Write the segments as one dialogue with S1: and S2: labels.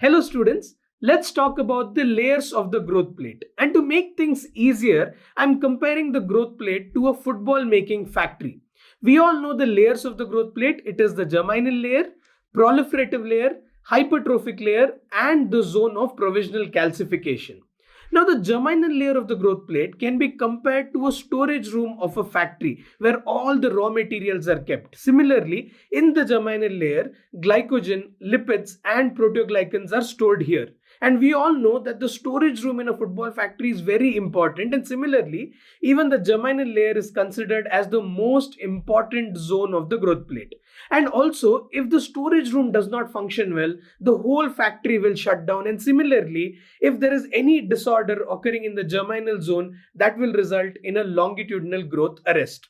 S1: Hello students, let's talk about the layers of the growth plate. And to make things easier, I'm comparing the growth plate to a football making factory. We all know the layers of the growth plate. It is the germinal layer, proliferative layer, hypertrophic layer, and the zone of provisional calcification. Now, the germinal layer of the growth plate can be compared to a storage room of a factory where all the raw materials are kept. Similarly, in the germinal layer, glycogen, lipids, and proteoglycans are stored here. And we all know that the storage room in a football factory is very important. And similarly, even the germinal layer is considered as the most important zone of the growth plate. And also, if the storage room does not function well, the whole factory will shut down. And similarly, if there is any disorder occurring in the germinal zone, that will result in a longitudinal growth arrest.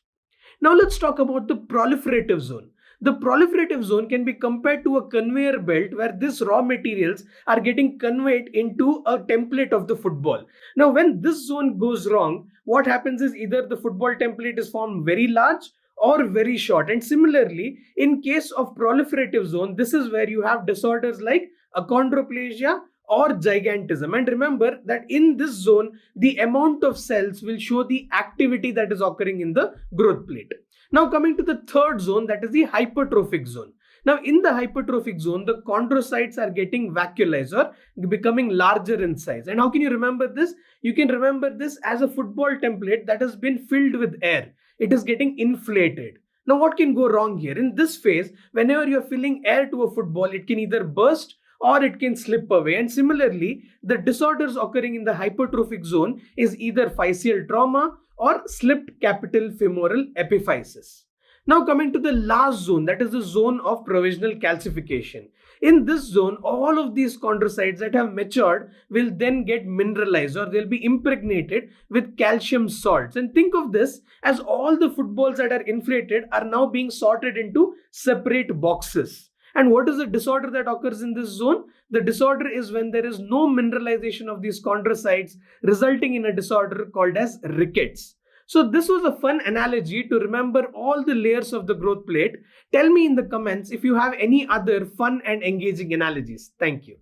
S1: Now let's talk about the proliferative zone. The proliferative zone can be compared to a conveyor belt where these raw materials are getting conveyed into a template of the football. Now, when this zone goes wrong, what happens is either the football template is formed very large or very short. And similarly, in case of proliferative zone, this is where you have disorders like achondroplasia or gigantism. And remember that in this zone, the amount of cells will show the activity that is occurring in the growth plate. Now coming to the third zone, that is the hypertrophic zone. Now in the hypertrophic zone, the chondrocytes are getting vacuolized or becoming larger in size. And how can you remember this? You can remember this as a football template that has been filled with air. It is getting inflated. Now what can go wrong here? In this phase, whenever you're filling air to a football, it can either burst or it can slip away. And similarly, the disorders occurring in the hypertrophic zone is either physeal trauma or slipped capital femoral epiphysis. Now coming to the last zone, that is the zone of provisional calcification. In this zone, all of these chondrocytes that have matured will then get mineralized or they'll be impregnated with calcium salts. And think of this as all the footballs that are inflated are now being sorted into separate boxes. And what is the disorder that occurs in this zone? The disorder is when there is no mineralization of these chondrocytes, resulting in a disorder called as rickets. So this was a fun analogy to remember all the layers of the growth plate. Tell me in the comments if you have any other fun and engaging analogies. Thank you.